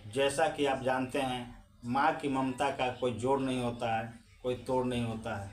जैसा कि आप जानते हैं, माँ की ममता का कोई जोड़ नहीं होता है, कोई तोड़ नहीं होता है।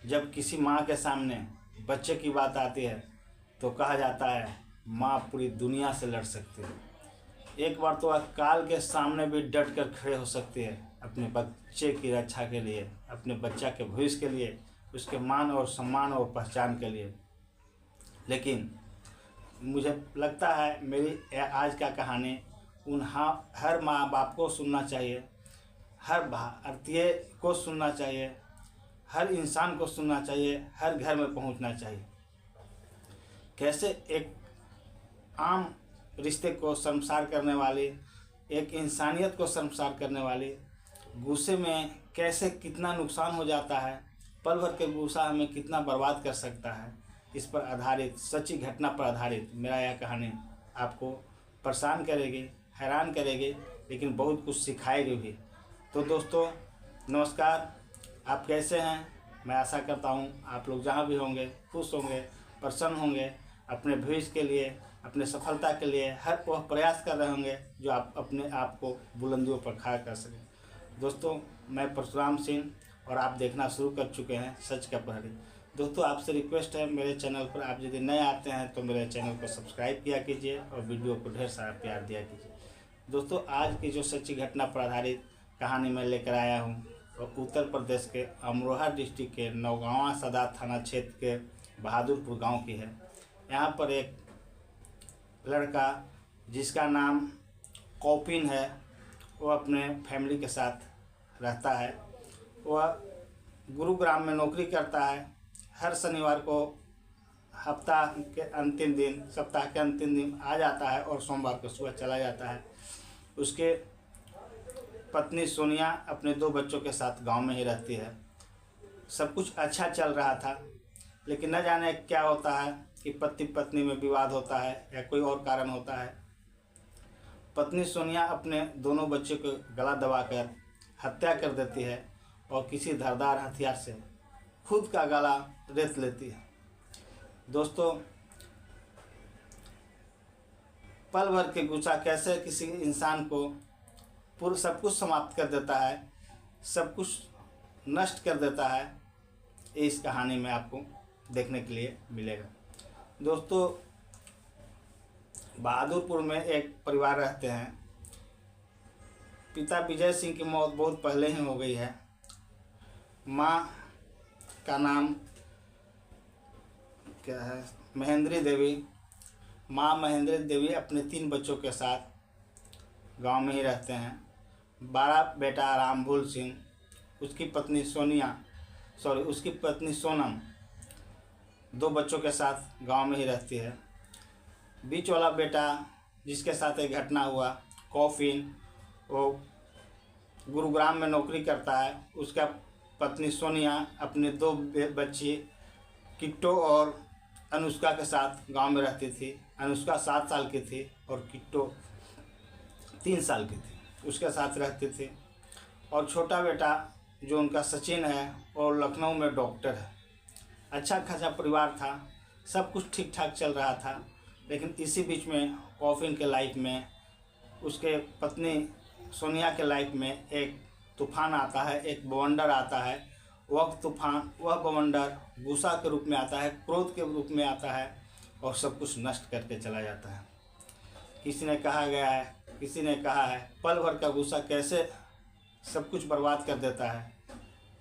जब किसी माँ के सामने बच्चे की बात आती है तो कहा जाता है माँ पूरी दुनिया से लड़ सकती है। एक बार तो अकाल के सामने भी डट कर खड़े हो सकती है अपने बच्चे की रक्षा के लिए, अपने बच्चा के भविष्य के लिए, उसके मान और सम्मान और पहचान के लिए। लेकिन मुझे लगता है मेरी आज का कहानी हर माँ बाप को सुनना चाहिए, हर भारतीय को सुनना चाहिए, हर इंसान को सुनना चाहिए, हर घर में पहुंचना चाहिए। कैसे एक आम रिश्ते को शर्मसार करने वाली, एक इंसानियत को शर्मसार करने वाली गुस्से में कैसे कितना नुकसान हो जाता है, पल भर के गुस्सा हमें कितना बर्बाद कर सकता है, इस पर आधारित सच्ची घटना पर आधारित मेरा यह कहानी आपको परेशान करेगी, हैरान करेगी, लेकिन बहुत कुछ सिखाएगी भी। तो दोस्तों नमस्कार, आप कैसे हैं? मैं आशा करता हूं आप लोग जहां भी होंगे खुश होंगे, प्रसन्न होंगे, अपने भविष्य के लिए, अपने सफलता के लिए हर वह प्रयास कर रहे होंगे जो आप अपने आप को बुलंदियों पर खड़ा कर सकें। दोस्तों मैं परशुराम सिंह और आप देखना शुरू कर चुके हैं सच का प्रहरी। दोस्तों आपसे रिक्वेस्ट है, मेरे चैनल पर आप यदि नए आते हैं तो मेरे चैनल को सब्सक्राइब किया कीजिए और वीडियो को ढेर सारा प्यार दिया कीजिए। दोस्तों आज की जो सच्ची घटना पर आधारित कहानी मैं लेकर आया हूँ और उत्तर प्रदेश के अमरोहा डिस्ट्रिक्ट के नौगांवा सदर थाना क्षेत्र के बहादुरपुर गांव की है। यहाँ पर एक लड़का जिसका नाम कौपिन है, वो अपने फैमिली के साथ रहता है। वह गुरुग्राम में नौकरी करता है। हर शनिवार को सप्ताह के अंतिम दिन आ जाता है और सोमवार को सुबह चला जाता है। उसके पत्नी सोनिया अपने 2 बच्चों के साथ गांव में ही रहती है। सब कुछ अच्छा चल रहा था, लेकिन न जाने क्या होता है कि पति पत्नी में विवाद होता है या कोई और कारण होता है। पत्नी सोनिया अपने दोनों बच्चों को गला दबाकर हत्या कर देती है और किसी धारदार हथियार से खुद का गला रेत लेती है। दोस्तों पल भर के गुस्सा कैसे किसी इंसान को पूरा सब कुछ समाप्त कर देता है, सब कुछ नष्ट कर देता है, इस कहानी में आपको देखने के लिए मिलेगा। दोस्तों बहादुरपुर में एक परिवार रहते हैं। पिता विजय सिंह की मौत बहुत पहले ही हो गई है। माँ का नाम क्या है? महेंद्री देवी। माँ महेंद्री देवी अपने 3 बच्चों के साथ गांव में ही रहते हैं। बड़ा बेटा रामभूल सिंह, उसकी पत्नी सोनम 2 बच्चों के साथ गांव में ही रहती है। बीच वाला बेटा जिसके साथ एक घटना हुआ कौफिन, वो गुरुग्राम में नौकरी करता है। उसका पत्नी सोनिया अपने 2 बच्ची किट्टो और अनुष्का के साथ गांव में रहती थी। अनुष्का 7 साल की थी और किट्टो 3 साल की थी, उसके साथ रहती थी। और छोटा बेटा जो उनका सचिन है और लखनऊ में डॉक्टर है। अच्छा खासा परिवार था, सब कुछ ठीक ठाक चल रहा था। लेकिन इसी बीच में कौफिन के लाइफ में, उसके पत्नी सोनिया के लाइफ में एक तूफान आता है, एक बवंडर आता है। वह बवंडर गुस्सा के रूप में आता है, क्रोध के रूप में आता है और सब कुछ नष्ट करके चला जाता है। किसी ने कहा है पल भर का गुस्सा कैसे सब कुछ बर्बाद कर देता है।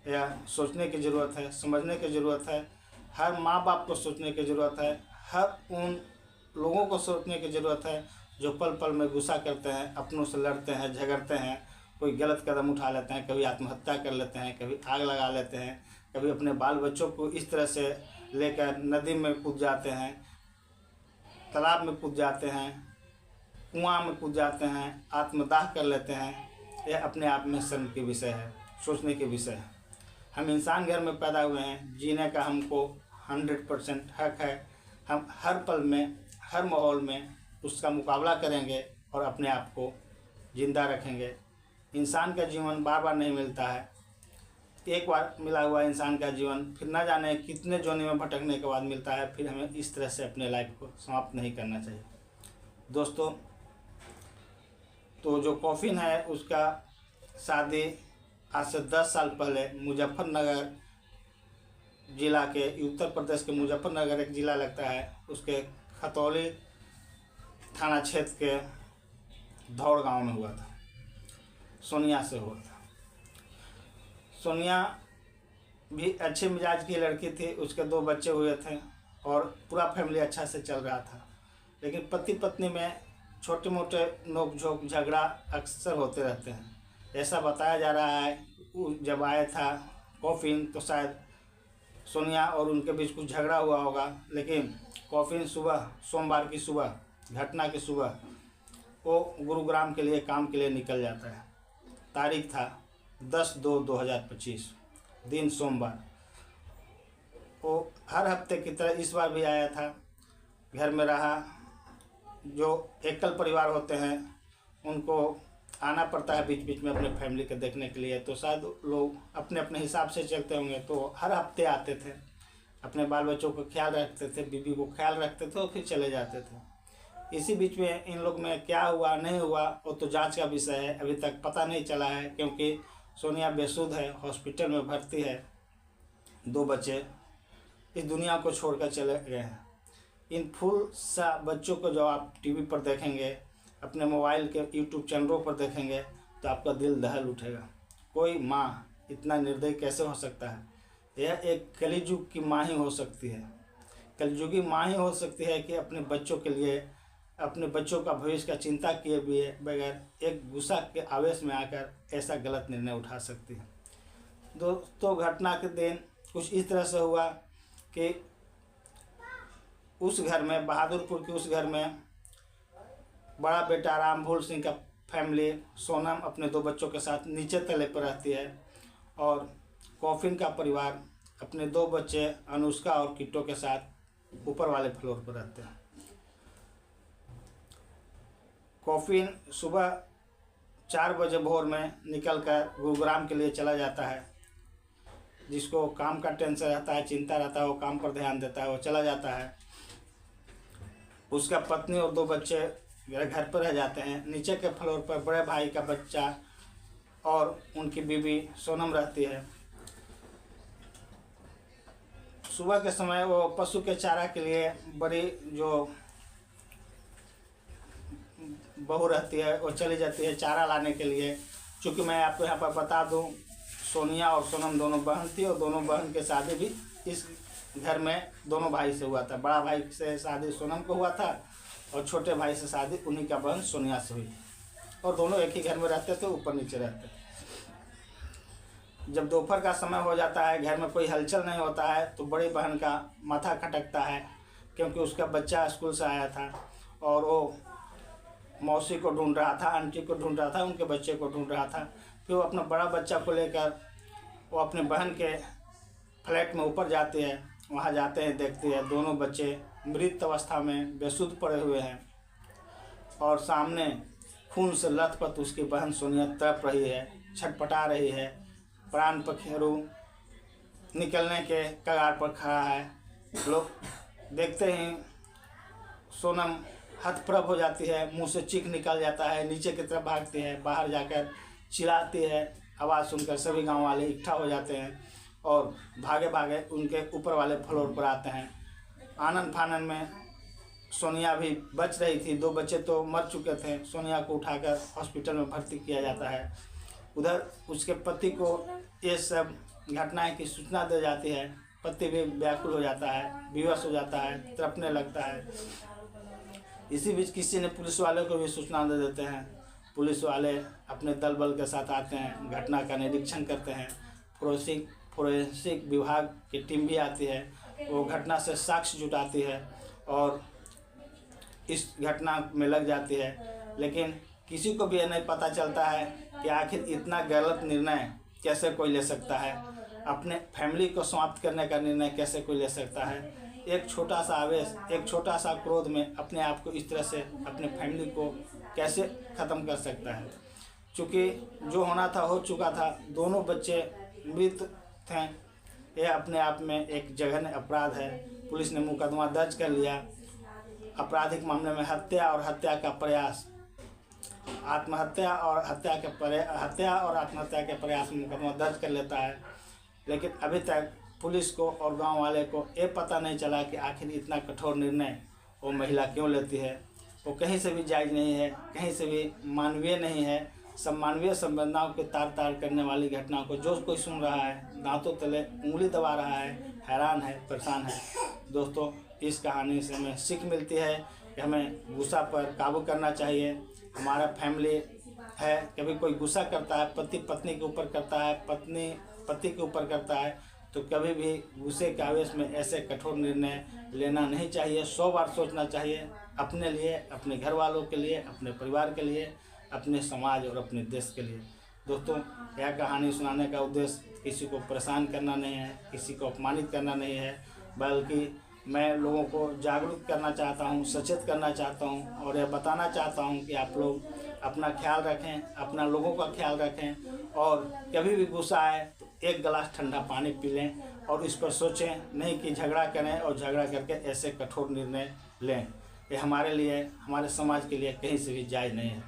यह सोचने की ज़रूरत है, समझने की ज़रूरत है। हर माँ बाप को सोचने की ज़रूरत है, हर उन लोगों को सोचने की ज़रूरत है जो पल पल में गुस्सा करते हैं, अपनों से लड़ते हैं, झगड़ते हैं, कोई गलत कदम उठा लेते हैं, कभी आत्महत्या कर लेते हैं, कभी आग लगा लेते हैं, कभी अपने बाल बच्चों को इस तरह से लेकर नदी में कूद जाते हैं, तालाब में कूद जाते हैं, कुआं में कूद जाते हैं, आत्मदाह कर लेते हैं। यह अपने आप में शर्म के विषय है, सोचने के विषय है। हम इंसान घर में पैदा हुए हैं, जीने का हमको 100% हक है। हम हर पल में, हर माहौल में उसका मुकाबला करेंगे और अपने आप को ज़िंदा रखेंगे। इंसान का जीवन बार बार नहीं मिलता है। एक बार मिला हुआ इंसान का जीवन फिर न जाने कितने जोनी में भटकने के बाद मिलता है। फिर हमें इस तरह से अपने लाइफ को समाप्त नहीं करना चाहिए। दोस्तों तो जो कॉफिन है उसका शादी आज से 10 साल पहले मुजफ्फरनगर जिला के, उत्तर प्रदेश के मुजफ्फरनगर एक ज़िला लगता है, उसके खतौली थाना क्षेत्र के धौड़ गांव में हुआ था। सोनिया से हुआ था। सोनिया भी अच्छे मिजाज की लड़की थी, उसके 2 बच्चे हुए थे और पूरा फैमिली अच्छा से चल रहा था। लेकिन पति पत्नी में छोटे मोटे नोक झोंक झगड़ा अक्सर होते रहते हैं। ऐसा बताया जा रहा है जब आया था कॉफिन तो शायद सोनिया और उनके बीच कुछ झगड़ा हुआ होगा। लेकिन कॉफिन सुबह, सोमवार की सुबह, घटना की सुबह वो गुरुग्राम के लिए काम के लिए निकल जाता है। तारीख था 10/2/2025, दिन सोमवार। वो हर हफ्ते की तरह इस बार भी आया था, घर में रहा। जो एकल परिवार होते हैं उनको आना पड़ता है बीच बीच में अपने फैमिली के देखने के लिए, तो शायद लोग अपने अपने हिसाब से चलते होंगे। तो हर हफ्ते आते थे, अपने बाल बच्चों को ख्याल रखते थे, बीवी को ख्याल रखते थे और फिर चले जाते थे। इसी बीच में इन लोग में क्या हुआ नहीं हुआ वो तो जांच का विषय है, अभी तक पता नहीं चला है। क्योंकि सोनिया बेसुध है, हॉस्पिटल में भर्ती है, 2 बच्चे इस दुनिया को छोड़कर चले गए हैं। इन फूल सा बच्चों को जो आप टीवी पर देखेंगे, अपने मोबाइल के यूट्यूब चैनलों पर देखेंगे तो आपका दिल दहल उठेगा। कोई माँ इतना निर्दयी कैसे हो सकता है? यह एक कलिजुग की माँ ही हो सकती है, कलिजुगी माँ ही हो सकती है कि अपने बच्चों के लिए, अपने बच्चों का भविष्य का चिंता किए हुए बगैर एक गुस्सा के आवेश में आकर ऐसा गलत निर्णय उठा सकती है। दोस्तों, घटना के दिन कुछ इस तरह से हुआ कि उस घर में, बहादुरपुर के उस घर में, बड़ा बेटा रामभूल सिंह का फैमिली, सोनम अपने 2 बच्चों के साथ नीचे तले पर रहती है और कॉफिन का परिवार अपने 2 बच्चे अनुष्का और किट्टो के साथ ऊपर वाले फ्लोर पर रहते हैं। कॉफिन सुबह 4 बजे भोर में निकलकर गुरुग्राम के लिए चला जाता है। जिसको काम का टेंशन रहता है, चिंता रहता है, वो काम पर ध्यान देता है, वो चला जाता है। उसका पत्नी और 2 बच्चे घर पर रह जाते हैं। नीचे के फ्लोर पर बड़े भाई का बच्चा और उनकी बीवी सोनम रहती है। सुबह के समय वो पशु के चारा के लिए बड़ी जो बहू रहती है वो चली जाती है चारा लाने के लिए। चूँकि मैं आपको यहाँ पर बता दूँ, सोनिया और सोनम दोनों बहन थी और दोनों बहन के शादी भी इस घर में दोनों भाई से हुआ था। बड़ा भाई से शादी सोनम को हुआ था और छोटे भाई से शादी उन्हीं का बहन सोनिया से हुई और दोनों एक ही घर में रहते थे, ऊपर नीचे रहते थे। जब दोपहर का समय हो जाता है, घर में कोई हलचल नहीं होता है, तो बड़ी बहन का माथा खटकता है क्योंकि उसका बच्चा स्कूल से आया था और वो मौसी को ढूंढ रहा था, आंटी को ढूंढ रहा था, उनके बच्चे को ढूंढ रहा था। फिर वो अपना बड़ा बच्चा को लेकर वो अपने बहन के फ्लैट में ऊपर जाते हैं। वहाँ जाते हैं, देखते हैं दोनों बच्चे मृत अवस्था में बेसुध पड़े हुए हैं और सामने खून से लथपथ उसकी बहन सोनिया तड़प रही है, छटपटा रही है, प्राण पखेरु निकलने के कगार पर खड़ा है। लोग देखते ही सोनम हतप्रभ हो जाती है, मुंह से चीख निकल जाता है, नीचे की तरफ भागती है, बाहर जाकर चिल्लाती है। आवाज़ सुनकर सभी गांव वाले इकट्ठा हो जाते हैं और भागे भागे उनके ऊपर वाले फ्लोर पर आते हैं। आनंद फानन में सोनिया भी बच रही थी, 2 बच्चे तो मर चुके थे। सोनिया को उठाकर हॉस्पिटल में भर्ती किया जाता है। उधर उसके पति को ये सब घटनाएं की सूचना दे जाती है। पति भी व्याकुल हो जाता है, बेहोश हो जाता है, तड़पने लगता है। इसी बीच किसी ने पुलिस वाले को भी सूचना दे देते हैं। पुलिस वाले अपने दल बल के साथ आते हैं, घटना का निरीक्षण करते हैं। फोरेंसिक विभाग की टीम भी आती है, वो घटना से साक्ष्य जुटाती है और इस घटना में लग जाती है। लेकिन किसी को भी यह नहीं पता चलता है कि आखिर इतना गलत निर्णय कैसे कोई ले सकता है, अपने फैमिली को समाप्त करने का निर्णय कैसे कोई ले सकता है। एक छोटा सा आवेश, एक छोटा सा क्रोध में अपने आप को इस तरह से, अपने फैमिली को कैसे ख़त्म कर सकता है। चूँकि जो होना था हो चुका था, दोनों बच्चे मृत थे। यह अपने आप में एक जघन्य अपराध है। पुलिस ने मुकदमा दर्ज कर लिया। आपराधिक मामले में हत्या और हत्या का प्रयास आत्महत्या और हत्या और आत्महत्या के प्रयास में मुकदमा दर्ज कर लेता है, लेकिन अभी तक पुलिस को और गांव वाले को ये पता नहीं चला कि आखिर इतना कठोर निर्णय वो महिला क्यों लेती है। वो कहीं से भी जायज़ नहीं है, कहीं से भी मानवीय नहीं है। सब मानवीय संवेदनाओं के तार तार करने वाली घटनाओं को जो कोई सुन रहा है दांतों तले उंगली दबा रहा है, हैरान है, परेशान है। दोस्तों, इस कहानी से हमें सीख मिलती है कि हमें गुस्सा पर काबू करना चाहिए। हमारा फैमिली है, कभी कोई गुस्सा करता है, पति पत्नी के ऊपर करता है, पत्नी पति के ऊपर करता है, तो कभी भी गुस्से के आवेश में ऐसे कठोर निर्णय लेना नहीं चाहिए। 100 बार सोचना चाहिए अपने लिए, अपने घर वालों के लिए, अपने परिवार के लिए, अपने समाज और अपने देश के लिए। दोस्तों, यह कहानी सुनाने का उद्देश्य किसी को परेशान करना नहीं है, किसी को अपमानित करना नहीं है, बल्कि मैं लोगों को जागरूक करना चाहता हूँ, सचेत करना चाहता हूँ और यह बताना चाहता हूँ कि आप लोग अपना ख्याल रखें, अपना लोगों का ख्याल रखें और कभी भी गुस्सा आए तो 1 गिलास ठंडा पानी पी लें और इस पर सोचें नहीं कि झगड़ा करें और झगड़ा करके ऐसे कठोर निर्णय लें। ये हमारे लिए, हमारे समाज के लिए कहीं से भी जायज़ नहीं है।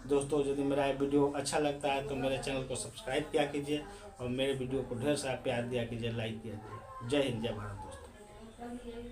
दोस्तों, यदि मेरा ये वीडियो अच्छा लगता है तो मेरे चैनल को सब्सक्राइब किया कीजिए और मेरे वीडियो को ढेर सारा प्यार दिया कीजिए, लाइक किया कीजिए। जय हिंद, जय भारत दोस्तों।